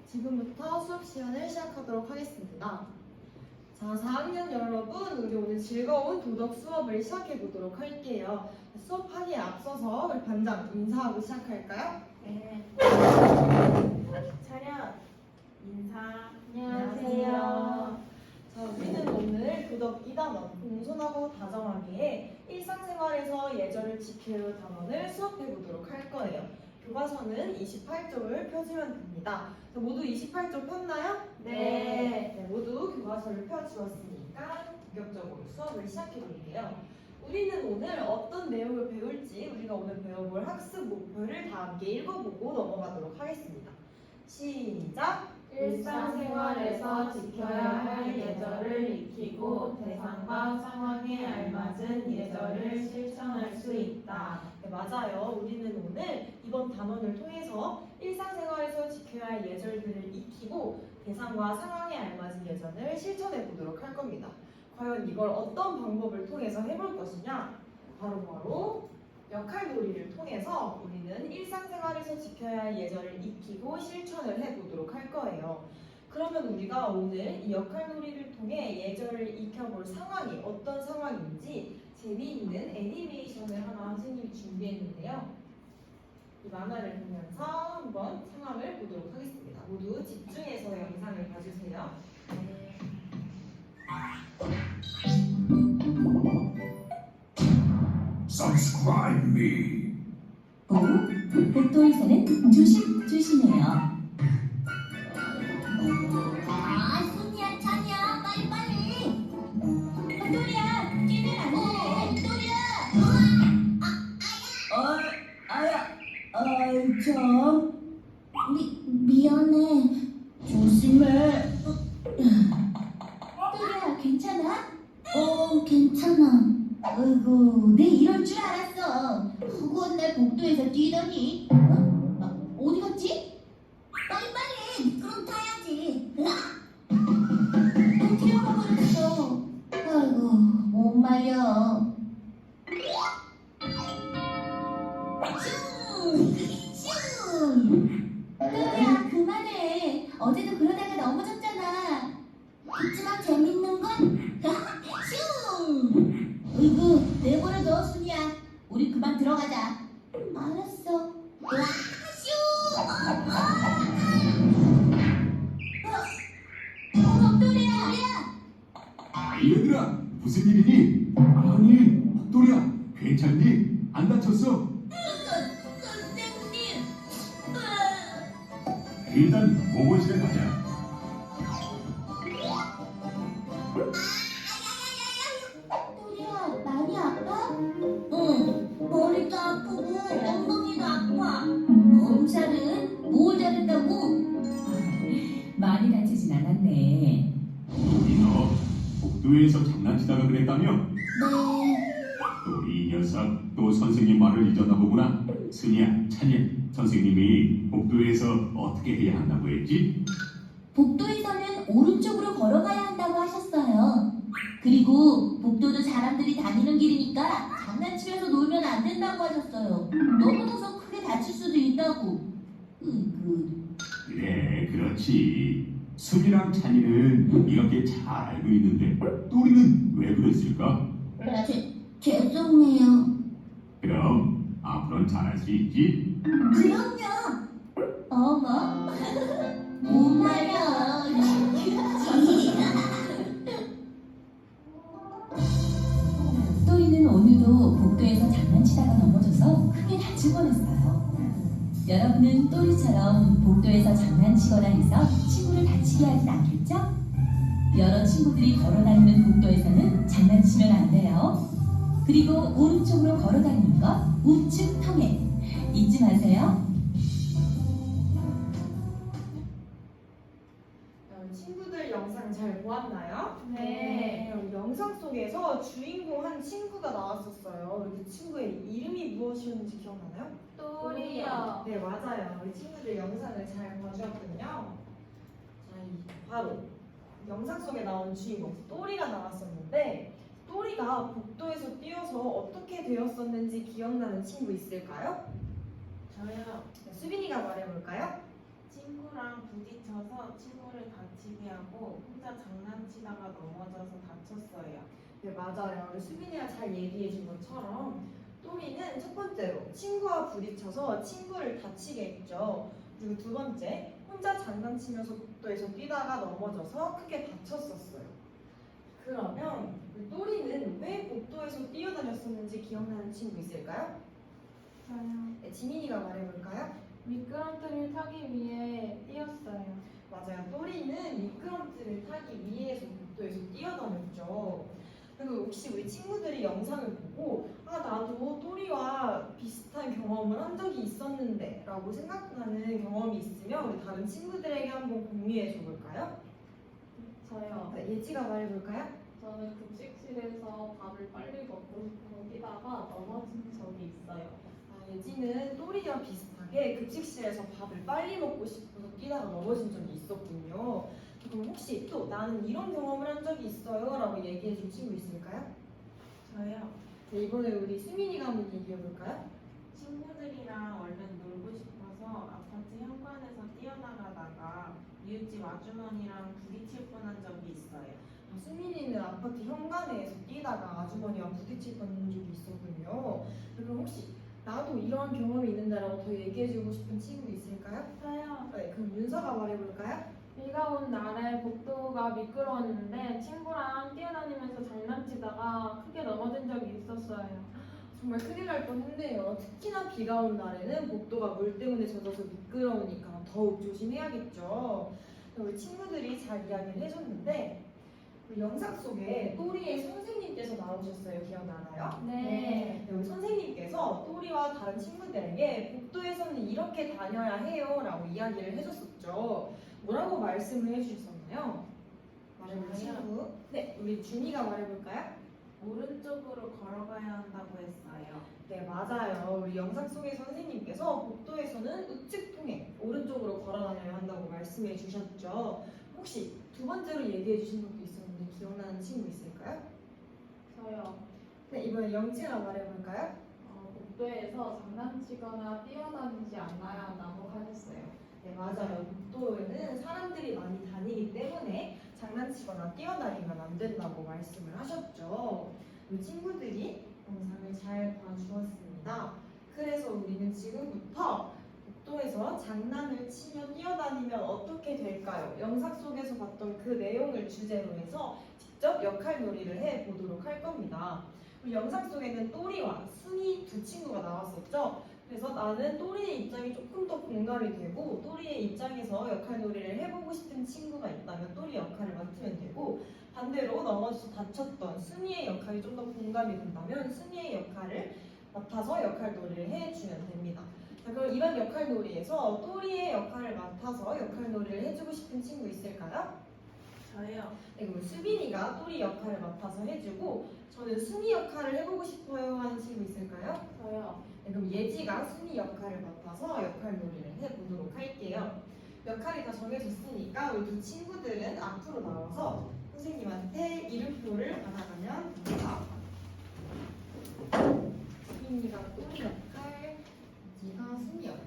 지금부터 수업 시간을 시작하도록 하겠습니다. 자, 4학년 여러분, 우리 오늘 즐거운 도덕 수업을 시작해 보도록 할게요. 수업하기에 앞서서 우리 반장 인사하고 시작할까요? 네. 차렷 인사. 안녕하세요. 자, 우리는 오늘 도덕 2단원 공손하고 다정하기에 일상생활에서 예절을 지킬 단원을 수업해 보도록 할 거예요. 교과서는 28쪽을 펴주면 됩니다. 자, 모두 28쪽 폈나요? 네. 모두 교과서를 펴주었으니까 본격적으로 수업을 시작해 볼게요. 우리는 오늘 어떤 내용을 배울지 우리가 오늘 배워볼 학습 목표를 다 함께 읽어보고 넘어가도록 하겠습니다. 시작! 일상생활에서 지켜야 할 예절을 익히고 대상과 상황에 알맞은 예절을 실천할 수 있다. 네, 맞아요. 우리는 오늘 이번 단원을 통해서 일상생활에서 지켜야 할 예절들을 익히고 대상과 상황에 알맞은 예절을 실천해 보도록 할 겁니다. 과연 이걸 어떤 방법을 통해서 해볼 것이냐? 바로 역할놀이를 통해서 우리는 일상생활에서 지켜야 할 예절을 익히고 실천을 해보도록 할 거예요. 그러면 우리가 오늘 이 역할놀이를 통해 예절을 익혀볼 상황이 어떤 상황인지 재미있는 애니메이션을 하나 선생님이 준비했는데요. 이 만화를 보면서 한번 상황을 보도록 하겠습니다. 모두 집중해서 영상을 봐주세요. Subscribe me. 오, 복도에서는 조심해요. 아, 손이야, 찬이야, 빨리. 복도리야, 끼면 안 돼. 복도리야. 아야, 참. 미안해. 조심해. 복도리야, 괜찮아? 괜찮아. 아이고, 내 이럴 줄 알았어. 그건 날 복도에서 뛰더니. 어디 갔지? 빨리, 그럼 타야지. 또 뛰어가 버렸어. 아이고, 못 말려. 야, 그만해. 어제도 그러다가 넘어졌잖아. 그치만 재밌는 건 으이구, 내버려둬, 순이야. 우리 그만 들어가자. 알았어. 복도리야. 얘들아, 무슨 일이니? 아니, 복돌이야, 괜찮니? 안 다쳤어? 선생님. 일단 보고실에 가자. 복도리야, 많이 아파? 응, 머리도 아프고 엉덩이도 아파. 검사는 뭘 잘했다고? 많이 다치진 않았네. 우리 너 복도에서 장난치다가 그랬다며? 네. 또 이 녀석 또 선생님 말을 잊었나 보구나. 순이야, 찬이야, 선생님이 복도에서 어떻게 해야 한다고 했지? 복도에서는 오른쪽으로 걸어가야 한다고 하셨어요. 그리고 복도도 사람들이 다니는 길이니까 장난치면서 놀면 안 된다고 하셨어요. 넘어져서 크게 다칠 수도 있다고. 그래, 그렇지. 순이랑 찬이는 이렇게 잘 알고 있는데 또리는 왜 그랬을까? 죄송해요. 그럼 앞으로는 잘할 수 있지? 그럼요. 어머, 못 말려. 또리는 오늘도 복도에서 장난치다가 넘어져서 크게 다칠 뻔했어요. 여러분은 또리처럼 복도에서 장난치거나 해서 친구를 다치게 하진 않겠죠? 여러 친구들이 걸어다니는 복도에서는 장난치면 안 돼요. 그리고 오른쪽으로 걸어다니는 것 우측 통행 잊지 마세요. 친구들 영상 잘 보았나요? 네. 영상 속에서 주인공 한 친구가 나왔었어요. 그 친구의 이름이 무엇이었는지 기억나나요? 또리요. 네, 맞아요. 우리 친구들 영상을 잘 봐주었군요. 자, 바로 영상 속에 나온 주인공 또리가 나왔었는데 또리가 복도에서 뛰어서 어떻게 되었었는지 기억나는 친구 있을까요? 저요. 수빈이가 말해볼까요? 친구랑 부딪혀서 친구를 다치게 하고 혼자 장난치다가 넘어져서 다쳤어요. 네, 맞아요. 우리 수빈이가 잘 얘기해 준 것처럼 또리는 첫 번째로 친구와 부딪혀서 친구를 다치게 했죠. 그리고 두 번째, 혼자 장난치면서 복도에서 뛰다가 넘어져서 크게 다쳤었어요. 그러면 우리 또리는 왜 복도에서 뛰어다녔었는지 기억나는 친구 있을까요? 저요. 네, 지민이가 말해볼까요? 미끄럼틀을 타기 위해 뛰었어요. 맞아요. 또리는 미끄럼틀을 타기 위해서 복도에서 뛰어다녔죠. 그리고 혹시 우리 친구들이 영상을 보고 나도 또리와 비슷한 경험을 한 적이 있었는데 라고 생각나는 경험이 있으면 우리 다른 친구들에게 한번 공유해 줘 볼까요? 저요. 네, 예지가 말해볼까요? 저는 급식실에서 밥을 빨리 먹고 싶어서 뛰다가 넘어진 적이 있어요. 예지는 또리와 비슷하게 급식실에서 밥을 빨리 먹고 싶어서 뛰다가 넘어진 적이 있었군요. 그럼 혹시 또 나는 이런 경험을 한 적이 있어요 라고 얘기해 줄 친구 있을까요? 저요. 네, 이번에 우리 수민이가 한번 얘기해 볼까요? 친구들이랑 얼른 놀고 싶어서 아파트 현관에서 뛰어나가다가 이웃집 아주머니랑 부딪힐 뻔한 적이 있어요. 수민이는 아파트 현관에서 뛰다가 아주머니와 부딪힐 뻔한 적이 있었군요. 그럼 혹시 나도 이런 경험이 있는데라고 더 얘기해주고 싶은 친구 있을까요? 저요. 네, 그럼 윤서가 말해볼까요? 비가 온 날에 복도가 미끄러웠는데 친구랑 뛰어다니면서 장난치다가 크게 넘어진 적이 있었어요. 정말 큰일 날 뻔했네요. 특히나 비가 온 날에는 복도가 물 때문에 젖어서 미끄러우니까 더욱 조심해야겠죠. 우리 친구들이 잘 이야기를 해줬는데 우리 영상 속에 또리의 선생님께서 나오셨어요. 기억나나요? 네. 우리 선생님께서 또리와 다른 친구들에게 복도에서는 이렇게 다녀야 해요 라고 이야기를 해줬었죠. 뭐라고 말씀을 해주셨나요? 말해볼 친구. 네, 우리 준이가 말해볼까요? 오른쪽으로 걸어가야 한다고 했어요. 네, 맞아요. 우리 영상 속의 선생님께서 복도에서는 우측 통해 오른쪽으로 걸어 다녀야 한다고 말씀해 주셨죠. 혹시 두 번째로 얘기해 주신 것도 있었는데 기억나는 친구 있을까요? 저요. 네, 이번에 영지가 말해볼까요? 복도에서 장난치거나 뛰어다니지 않아야 한다고 하셨어요. 네, 맞아요. 복도에는 사람들이 많이 다니기 때문에 장난치거나 뛰어다니면 안 된다고 말씀을 하셨죠. 우리 친구들이 영상을 잘 봐주었습니다. 그래서 우리는 지금부터 복도에서 장난을 치며 뛰어다니면 어떻게 될까요? 영상 속에서 봤던 그 내용을 주제로 해서 직접 역할놀이를 해보도록 할 겁니다. 우리 영상 속에는 또리와 순이 두 친구가 나왔었죠. 그래서 나는 또리의 입장이 조금 더 공감이 되고 또리의 입장에서 역할놀이를 해보고 싶은 친구가 있다면 또리 역할을 맡으면 되고 반대로 넘어져서 다쳤던 순이의 역할이 좀 더 공감이 된다면 순이의 역할을 맡아서 역할놀이를 해주면 됩니다. 자, 그럼 이런 역할놀이에서 또리의 역할을 맡아서 역할놀이를 해주고 싶은 친구 있을까요? 저요. 네, 그럼 수빈이가 또리 역할을 맡아서 해주고 저는 순이 역할을 해보고 싶어요 하는 친구 있을까요? 저요. 네, 그럼 예지가 순이 역할을 맡아서 역할놀이를 해보도록 할게요. 역할이 다 정해졌으니까 우리 두 친구들은 앞으로 나와서 선생님한테 이름표를 받아가면 됩니다. 수빈이가 또리 역할, 예지가 순이 역할.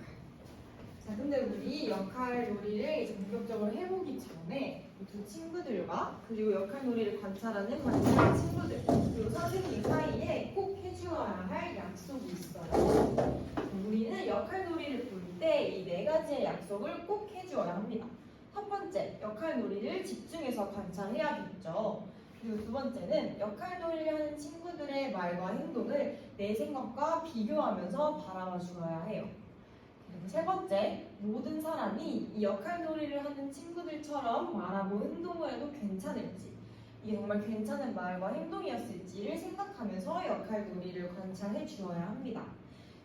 자, 근데 우리 역할놀이를 이제 본격적으로 해보기 전에 이 두 친구들과 그리고 역할놀이를 관찰하는 관찰 친구들 그리고 선생님 사이에 꼭 해주어야 할 약속이 있어요. 우리는 역할놀이를 볼 때 이 네 가지의 약속을 꼭 해주어야 합니다. 첫 번째, 역할놀이를 집중해서 관찰해야겠죠. 그리고 두 번째는 역할놀이를 하는 친구들의 말과 행동을 내 생각과 비교하면서 바라봐 주어야 해요. 그리고 세 번째, 모든 사람이 이 역할놀이를 하는 친구들처럼 말하고 행동을 해도 괜찮을지 이게 정말 괜찮은 말과 행동이었을지를 생각하면서 역할놀이를 관찰해 주어야 합니다.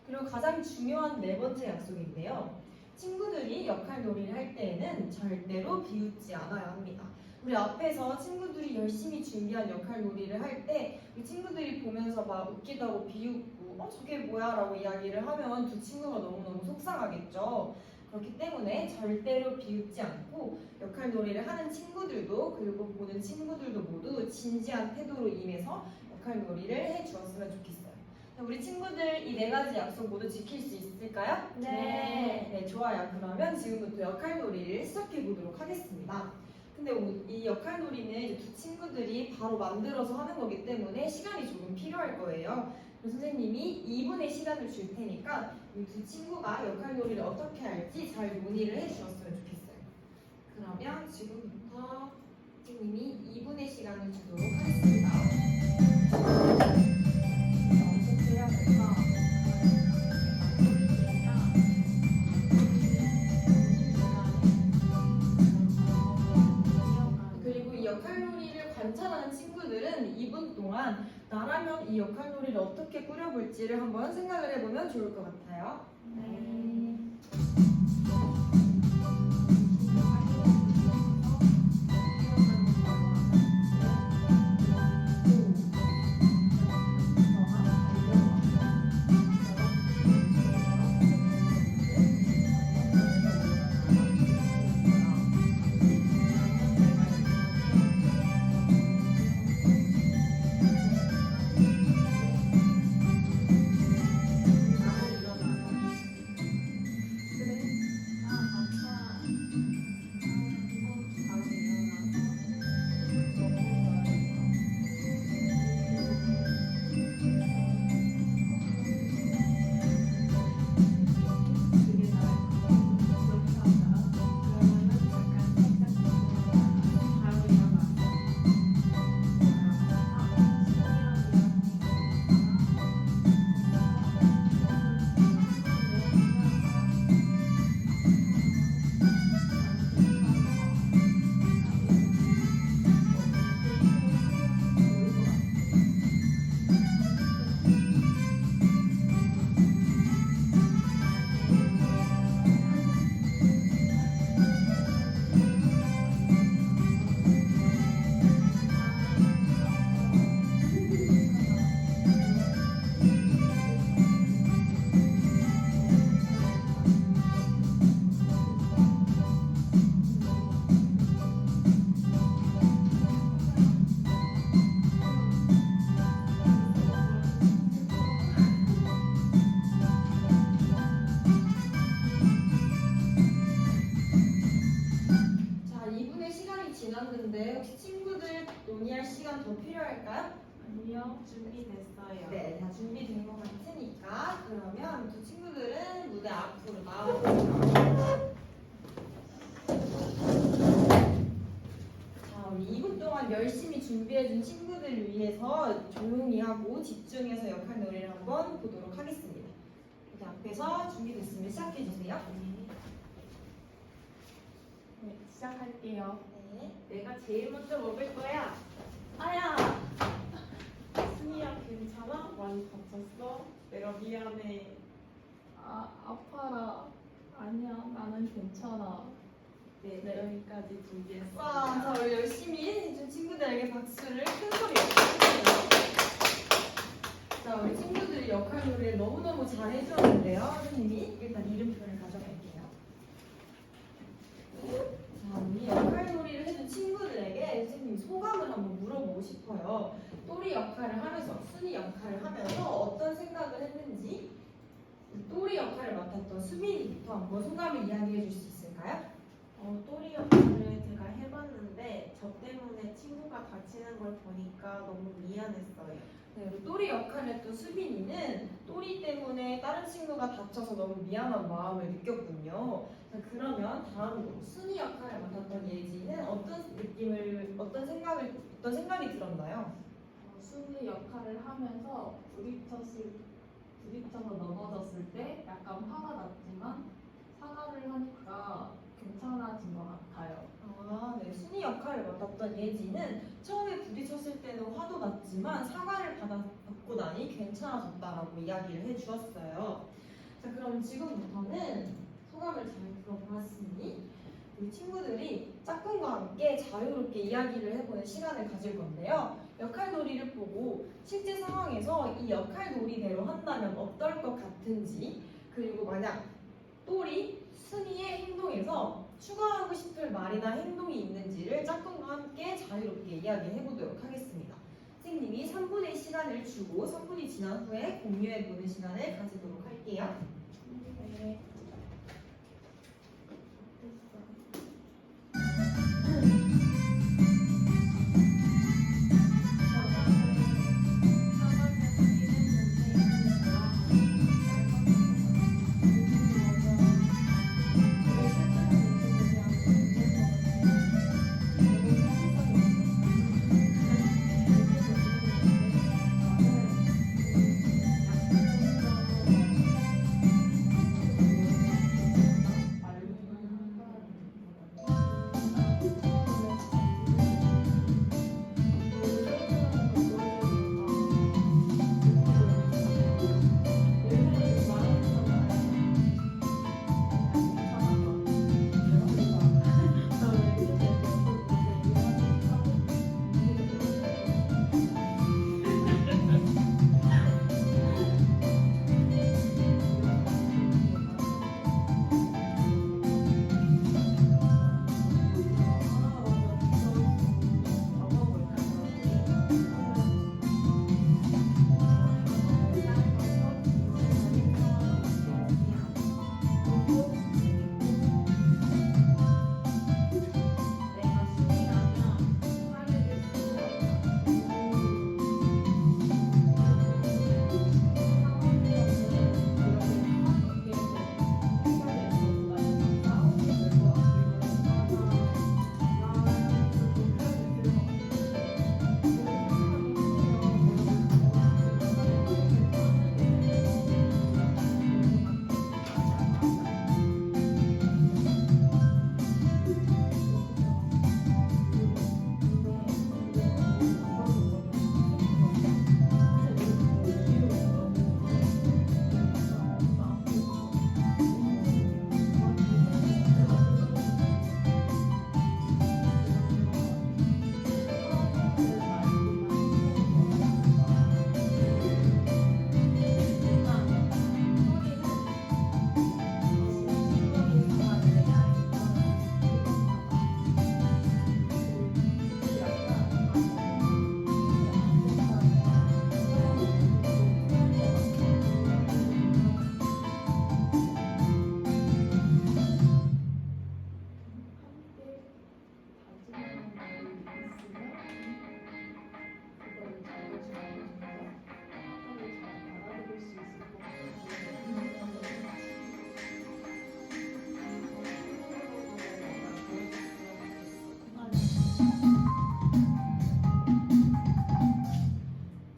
그리고 가장 중요한 네 번째 약속인데요. 친구들이 역할놀이를 할 때에는 절대로 비웃지 않아야 합니다. 우리 앞에서 친구들이 열심히 준비한 역할놀이를 할 때 우리 친구들이 보면서 막 웃기다고 비웃고 저게 뭐야 라고 이야기를 하면 두 친구가 너무너무 속상하겠죠. 그렇기 때문에 절대로 비웃지 않고 역할놀이를 하는 친구들도 그리고 보는 친구들도 모두 진지한 태도로 임해서 역할놀이를 해주었으면 좋겠어요. 우리 친구들 이 네 가지 약속 모두 지킬 수 있을까요? 네. 네, 좋아요. 그러면 지금부터 역할놀이를 시작해 보도록 하겠습니다. 근데 이 역할놀이는 이제 두 친구들이 바로 만들어서 하는 거기 때문에 시간이 조금 필요할 거예요. 그래서 선생님이 2분의 시간을 줄 테니까 이 두 친구가 역할놀이를 어떻게 할지 잘 논의를 해주셨으면 좋겠어요. 그러면 지금부터 선생님이 2분의 시간을 주도록 하겠습니다. 어떻게 해야 될까? 그리고 이 역할놀이를 관찰하는 친구들은 2분 동안 나라면 이 역할놀이를 어떻게 꾸려볼지를 한번 생각을 해보면 좋을 것 같아요. 네. 자, 2분의 시간이 지났는데 혹시 친구들 논의할 시간 더 필요할까요? 아니요, 준비됐어요. 네, 다 준비된 것 같으니까 그러면 두 친구들은 무대 앞으로 나와주세요. 자, 우리 2분 동안 열심히 준비해준 친구들을 위해서 조용히 하고 집중해서 역할놀이를 한번 보도록 하겠습니다. 무대 앞에서 준비됐으면 시작해주세요. 네, 시작할게요. 네. 내가 제일 먼저 먹을 거야. 아야! 순이야, 괜찮아? 많이 다쳤어? 내가 미안해. 아파라. 아니야, 나는 괜찮아. 네, 여기까지 준비했어. 와, 자, 우리 열심히 해준 친구들에게 박수를 큰 소리로 해주세요. 자, 우리 친구들이 역할놀이를 너무너무 잘 해주었는데요. 선생님이 일단 이름표를 가져갈게요. 자, 우리 역할놀이를 해준 친구들에게 선생님 소감을 한번 물어보고 싶어요. 또리 역할을 하면서, 순이 역할을 하면서 어떤 생각을 했는지 또리 역할을 맡았던 수빈이부터 한번 소감을 이야기해 줄 수 있을까요? 또리 역할을 제가 해봤는데 저 때문에 친구가 다치는 걸 보니까 너무 미안했어요. 네, 그리고 또리 역할을 했던 수빈이는 또리 때문에 다른 친구가 다쳐서 너무 미안한 마음을 느꼈군요. 자, 그러면 다음으로 순이 역할을 맡았던 예지는 어떤 생각이 들었나요? 순이 역할을 하면서 부딪혀서 넘어졌을 때 약간 화가 났지만 사과를 하니까 괜찮아진 것 같아요. 아, 네. 순이 역할을 맡았던 예지는 처음에 부딪혔을 때는 화도 났지만 사과를 받고 나니 괜찮아졌다라고 이야기를 해주었어요. 자, 그럼 지금부터는 소감을 잘 들어보았으니 우리 친구들이 짝꿍과 함께 자유롭게 이야기를 해보는 시간을 가질 건데요. 역할놀이를 보고 실제 상황에서 이 역할놀이대로 한다면 어떨 것 같은지, 그리고 만약 또리 순이의 행동에서 추가하고 싶을 말이나 행동이 있는지를 짝꿍과 함께 자유롭게 이야기해 보도록 하겠습니다. 선생님이 3분의 시간을 주고 3분이 지난 후에 공유해 보는 시간을 가지도록 할게요. 네.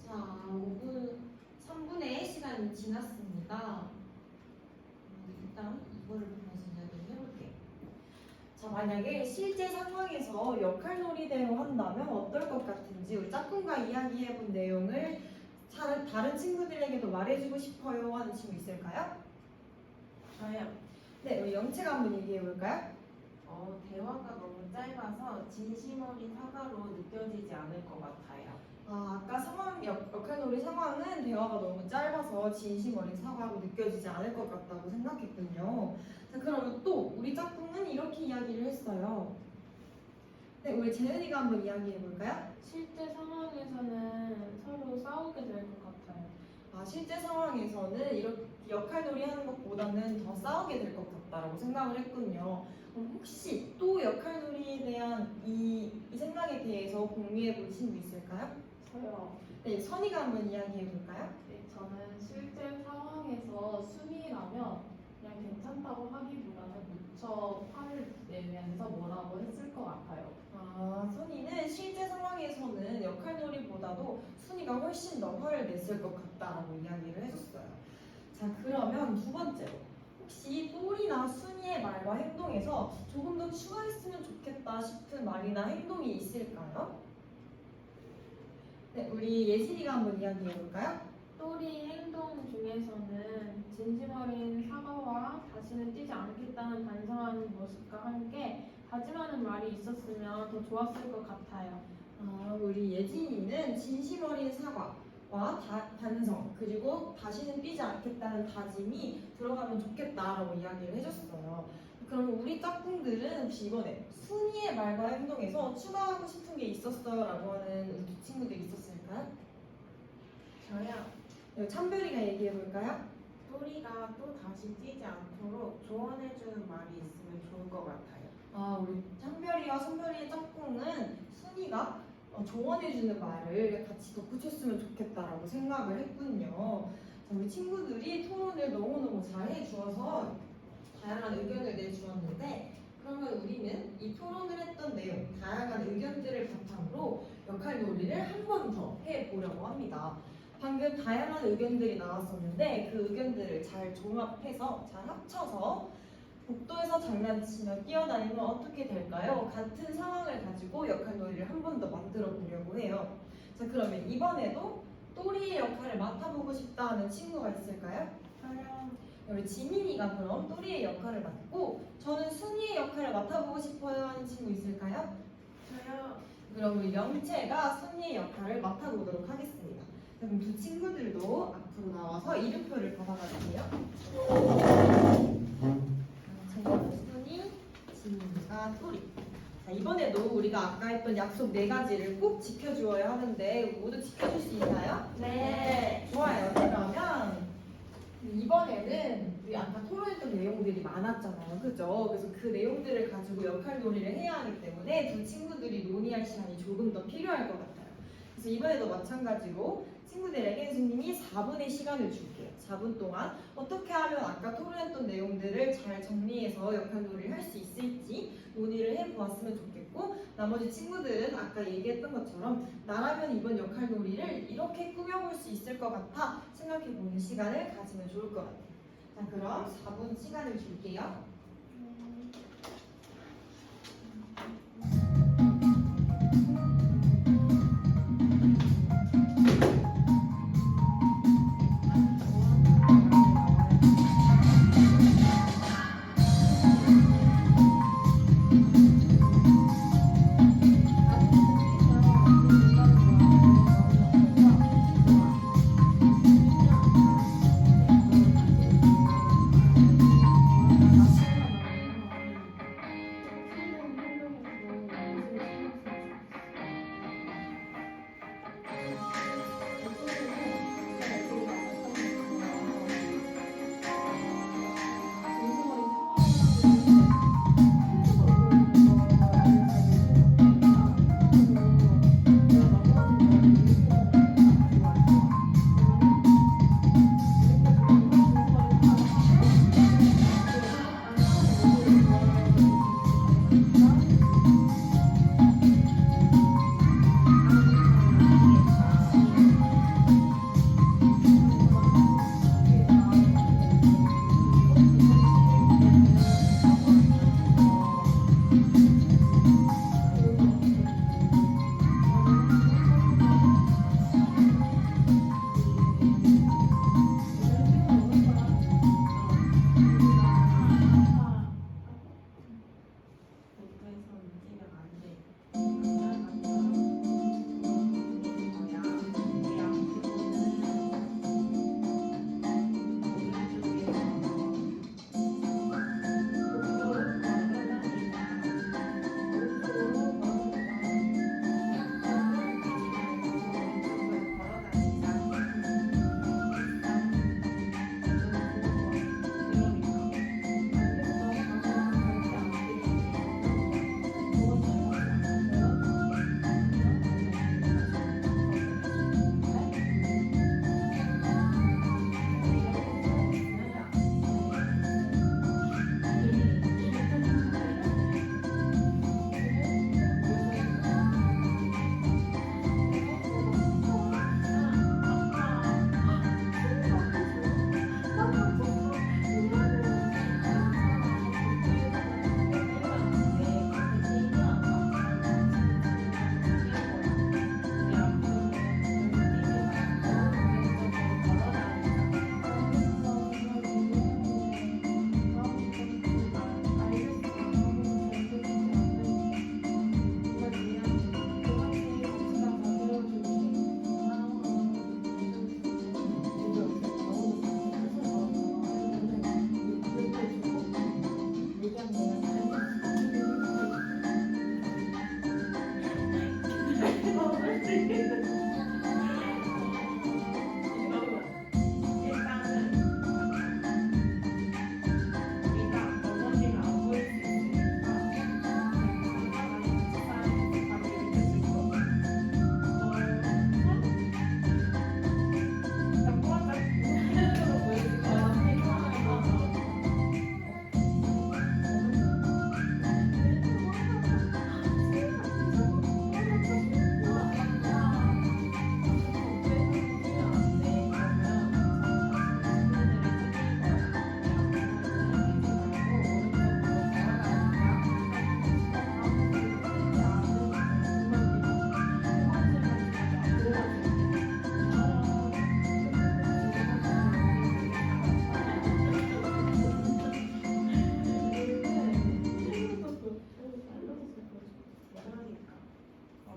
자, 3분의 시간이 지났습니다. 일단 이거를 보면서 이야기를 해볼게요. 자, 만약에 실제 상황에서 역할놀이대로 한다면 어떨 것 같은지 우리 짝꿍과 이야기해본 내용을 다른 친구들에게도 말해주고 싶어요 하는 친구 있을까요? 저요. 네, 우리 영채가 한번 얘기해볼까요? 대화가 너무 짧아서 진심 어린 사과로 느껴지지 않을 것 같아요. 아까 역할놀이 상황은 대화가 너무 짧아서 진심 어린 사과로 느껴지지 않을 것 같다고 생각했군요. 자, 그러면 또 우리 짝꿍은 이렇게 이야기를 했어요. 네, 우리 재은이가 한번 이야기해볼까요? 실제 상황에서는 서로 싸우게 될 것 같아요. 실제 상황에서는 이렇게 역할놀이 하는 것보다는 더 싸우게 될 것 같다라고 생각을 했군요. 그럼 혹시 또 역할놀이에 대한 이 생각에 대해서 공유해볼 친구 있을까요? 저요. 네, 선이가 한번 이야기해볼까요? 네, 저는 실제 상황에서 순위라면 그냥 괜찮다고 하기보다는 무척 화를 내면서 뭐라고 했을 것 같아요. 선이는 실제 상황에서는 역할놀이보다도 순이가 훨씬 더 화를 냈을 것 같다라고 이야기를 해줬어요. 자, 그러면 두 번째로 혹시 또리나 순이의 말과 행동에서 조금 더 추가했으면 좋겠다 싶은 말이나 행동이 있을까요? 네, 우리 예진이가 한번 이야기해볼까요? 또리 행동 중에서는 진심 어린 사과와 다시는 뛰지 않겠다는 반성하는 모습과 함께 다짐하는 말이 있었으면 더 좋았을 것 같아요. 우리 예진이는 진심 어린 사과와 반성 그리고 다시는 뛰지 않겠다는 다짐이 들어가면 좋겠다라고 이야기를 해줬어요. 그럼 우리 짝꿍들은 혹시 이번에 순이의 말과 행동에서 추가하고 싶은 게 있었어요? 라고 하는 우리 두 친구들 있었을까요? 저요. 네, 찬별이가 얘기해 볼까요? 또리가 또 다시 뛰지 않도록 조언해주는 말이 있으면 좋을 것 같아요. 아, 우리 찬별이와 선별이의 짝꿍은 순이가 조언해주는 말을 같이 덧붙였으면 좋겠다라고 생각을 했군요. 자, 우리 친구들이 토론을 너무너무 잘 해주어서 다양한 의견을 내주었는데 그러면 우리는 이 토론을 했던 내용, 다양한 의견들을 바탕으로 역할 놀이를 한 번 더 해보려고 합니다. 방금 다양한 의견들이 나왔었는데 그 의견들을 잘 종합해서 잘 합쳐서 복도에서 장난치며 뛰어다니면 어떻게 될까요? 같은 상황을 가지고 역할 놀이를 한 번 더 만들어 보려고 해요. 자, 그러면 이번에도 또리의 역할을 맡아보고 싶다 하는 친구가 있을까요? 저요. 우리 지민이가 그럼 또리의 역할을 맡고 저는 순이의 역할을 맡아보고 싶어요 하는 친구 있을까요? 저요. 그럼 우리 영채가 순이의 역할을 맡아보도록 하겠습니다. 자, 그럼 두 친구들도 앞으로 나와서 이름표를 받아가주세요. 제가 순이, 지민이가 또리. 자, 이번에도 우리가 아까 했던 약속 4가지를 꼭 지켜주어야 하는데 모두 지켜줄 수 있나요? 네. 좋아요. 그러면 이번에는 우리 아까 토론했던 내용들이 많았잖아요. 그죠? 그래서 그 내용들을 가지고 역할 놀이를 해야 하기 때문에 두 친구들이 논의할 시간이 조금 더 필요할 것 같아요. 그래서 이번에도 마찬가지로 친구들에게 선생님이 4분의 시간을 줄게요. 4분 동안 어떻게 하면 아까 토론했던 내용들을 잘 정리해서 역할 놀이를 할 수 있을지 논의를 해보았으면 좋겠고 나머지 친구들은 아까 얘기했던 것처럼 나라면 이번 역할 놀이를 이렇게 꾸며볼 수 있을 것 같아 생각해보는 시간을 가지면 좋을 것 같아요. 자, 그럼 4분 시간을 줄게요.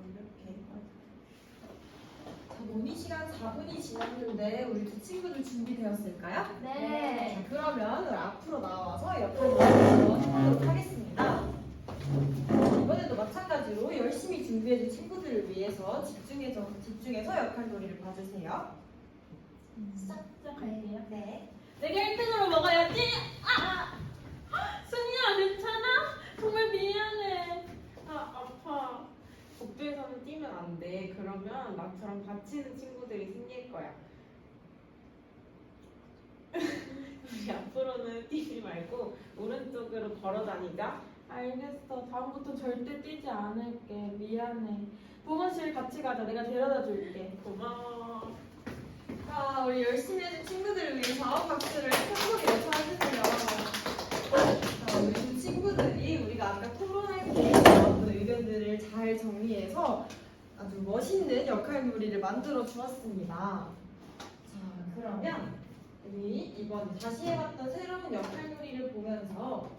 완벽해. 자, 논의 시간 4분이 지났는데 우리 두 친구들 준비되었을까요? 네. 자, 그러면 우리 앞으로 나와서 역할을 한번 해보도록 하겠습니다. 이번에도 마찬가지로 열심히 준비해준 친구들을 위해서 집중해서 역할놀이를 봐주세요. 시작할게요. 네. 내가 1등으로 먹어야지. 승희야 괜찮아? 정말 미안해. 아파. 복도에서는 뛰면 안 돼. 그러면 나처럼 다치는 친구들이 생길 거야. 우리 앞으로는 뛰지 말고 오른쪽으로 걸어 다니자. 알겠어. 다음부터 절대 뛰지 않을게. 미안해. 보건실 같이 가자. 내가 데려다 줄게. 고마워. 자, 우리 열심히 해준 친구들을 위해서 박수를 큰 소리로 쳐주세요. 자, 우리 두 친구들이 우리가 아까 토론할 때 나왔던 의견들을 잘 정리해서 아주 멋있는 역할놀이를 만들어 주었습니다. 자, 그러면 우리 이번 다시 해봤던 새로운 역할놀이를 보면서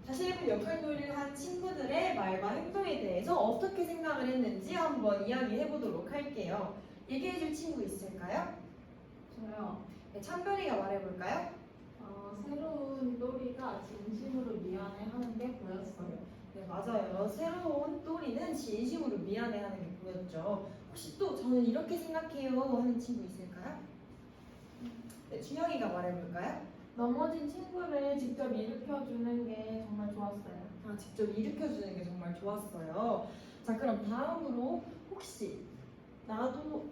다시 해본 역할놀이를 한 친구들의 말과 행동에 대해서 어떻게 생각을 했는지 한번 이야기해 보도록 할게요. 얘기해 줄 친구 있을까요? 저요. 네, 찬별이가 말해볼까요? 새로운 또리가 진심으로 미안해하는 게 보였어요. 네, 맞아요. 새로운 또리는 진심으로 미안해하는 게 보였죠. 혹시 또 저는 이렇게 생각해요 하는 친구 있을까요? 네, 준영이가 말해볼까요? 넘어진 친구를 직접 일으켜주는 게 정말 좋았어요. 아, 직접 일으켜주는 게 정말 좋았어요. 자, 그럼 다음으로 혹시 나도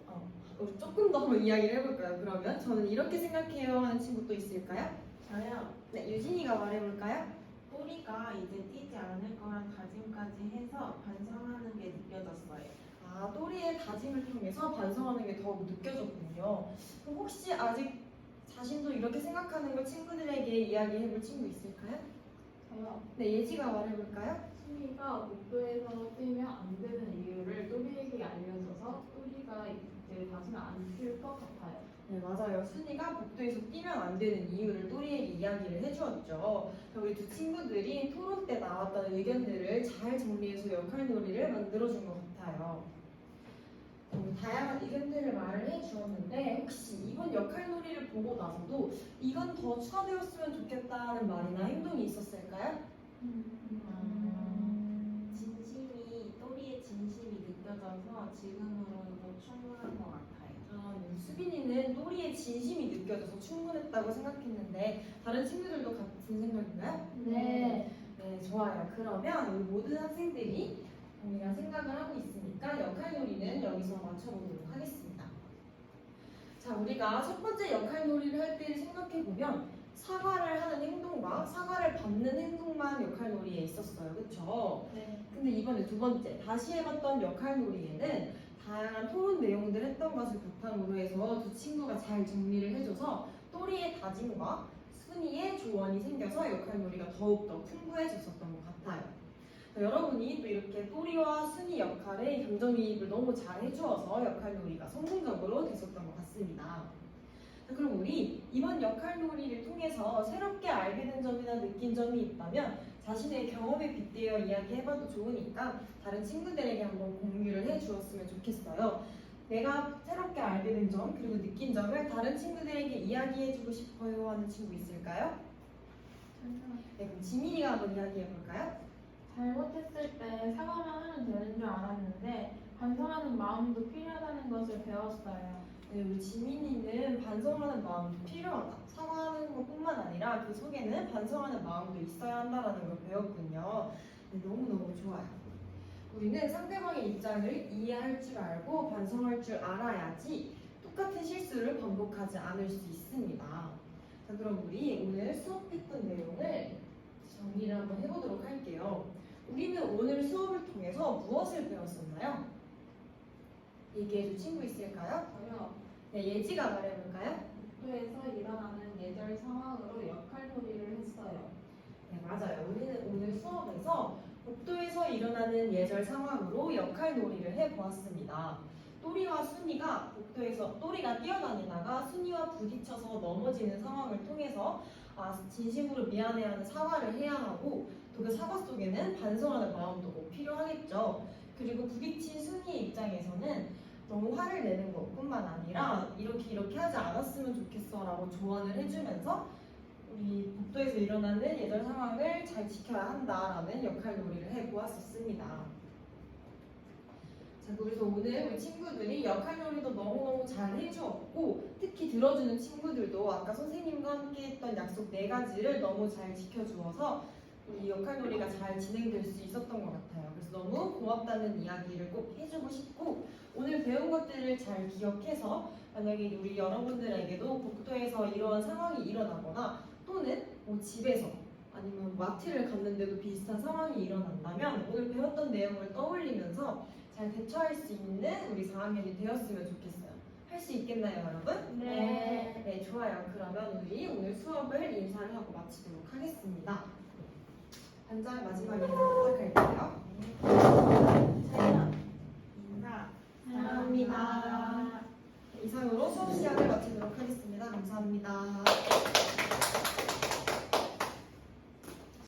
우리 조금 더 한번 이야기를 해볼까요? 그러면 저는 이렇게 생각해요 하는 친구 또 있을까요? 저요. 네, 유진이가 말해볼까요? 또리가 이제 뛰지 않을 거란 다짐까지 해서 반성하는 게 느껴졌어요. 아, 또리의 다짐을 통해서 반성하는 게 더욱 느껴졌군요. 그럼 혹시 아직 자신도 이렇게 생각하는 걸 친구들에게 이야기해볼 친구 있을까요? 저요. 네, 예지가 말해볼까요? 순이가 복도에서 뛰면 안 되는 이유를 또리에게 알려줘서 또리가 이제 다시는 안 뛸 것 같아요. 네, 맞아요. 순이가 복도에서 뛰면 안 되는 이유를 또리에게 이야기를 해주었죠. 우리 두 친구들이 토론 때 나왔던 의견들을 잘 정리해서 역할놀이를 만들어준 것 같아요. 다양한 의견들을 말을 해주었는데 혹시 이번 역할놀이를 보고 나서도 이건 더 추가되었으면 좋겠다는 말이나 행동이 있었을까요? 또리의 진심이 느껴져서 지금으로도 충분한 것 같아요. 네, 수빈이는 또리의 진심이 느껴져서 충분했다고 생각했는데 다른 친구들도 같은 생각인가요? 네. 네, 좋아요. 그러면 우리 모든 학생들이 동일한 생각을 하고 있으니까 역할놀이는 여기서 맞춰보도록 하겠습니다. 자, 우리가 첫 번째 역할놀이를 할 때를 생각해보면 사과를 하는 행동과 사과를 받는 행동만 역할놀이에 있었어요. 그쵸? 네. 근데 이번에 두 번째, 다시 해봤던 역할놀이에는 다양한 토론 내용들 했던 것을 바탕으로 해서 두 친구가 잘 정리를 해줘서 또리의 다짐과 순이의 조언이 생겨서 역할놀이가 더욱더 풍부해졌었던 것 같아요. 여러분이 또 이렇게 또리와 순이 역할에 감정이입을 너무 잘 해주어서 역할놀이가 성공적으로 됐었던 것 같습니다. 그럼 우리 이번 역할놀이를 통해서 새롭게 알게 된 점이나 느낀 점이 있다면 자신의 경험에 빗대어 이야기해봐도 좋으니까 다른 친구들에게 한번 공유를 해주었으면 좋겠어요. 내가 새롭게 알게 된 점 그리고 느낀 점을 다른 친구들에게 이야기해주고 싶어요 하는 친구 있을까요? 네, 그럼 지민이가 한번 이야기해볼까요? 잘못했을 때 사과만 하면 되는 줄 알았는데 반성하는 마음도 필요하다는 것을 배웠어요. 네, 우리 지민이는 반성하는 마음도 필요하다. 사과하는 것뿐만 아니라 그 속에는 반성하는 마음도 있어야 한다는 걸 배웠군요. 네, 너무너무 좋아요. 우리는 상대방의 입장을 이해할 줄 알고 반성할 줄 알아야지 똑같은 실수를 반복하지 않을 수 있습니다. 자, 그럼 우리 오늘 수업했던 내용을 정리를 한번 해보도록 할게요. 우리는 오늘 수업을 통해서 무엇을 배웠었나요? 얘기해줄 친구 있을까요? 저요. 네, 예지가 말해볼까요? 복도에서 일어나는 예절 상황으로 역할놀이를 했어요. 네, 맞아요. 우리는 오늘 수업에서 복도에서 일어나는 예절 상황으로 역할놀이를 해보았습니다. 또리와 순이가 복도에서 또리가 뛰어다니다가 순이와 부딪혀서 넘어지는 상황을 통해서 진심으로 미안해하는 사과를 해야 하고 또 그 사과 속에는 반성하는 마음도 꼭 필요하겠죠. 그리고 부딪힌 순이의 입장에서는 너무 화를 내는 것뿐만 아니라 이렇게 하지 않았으면 좋겠어라고 조언을 해주면서 우리 복도에서 일어나는 예절 상황을 잘 지켜야 한다라는 역할놀이를 해보았었습니다. 자, 그래서 오늘 우리 친구들이 역할놀이도 너무너무 잘 해주었고 특히 들어주는 친구들도 아까 선생님과 함께 했던 약속 4가지를 너무 잘 지켜주어서 우리 역할놀이가 잘 진행될 수 있었던 것 같아요. 그래서 너무 고맙다는 이야기를 꼭 해주고 싶고 오늘 배운 것들을 잘 기억해서 만약에 우리 여러분들에게도 복도에서 이러한 상황이 일어나거나 또는 뭐 집에서 아니면 마트를 갔는데도 비슷한 상황이 일어난다면 오늘 배웠던 내용을 떠올리면서 잘 대처할 수 있는 우리 4학년이 되었으면 좋겠어요. 할 수 있겠나요, 여러분? 네. 네, 좋아요. 그러면 우리 오늘 수업을 인사를 하고 마치도록 하겠습니다. 단장 마지막에 부탁할게요. 차이나 인사. 사랑합니다. 이상으로 수업 시간을 마치도록 하겠습니다. 감사합니다.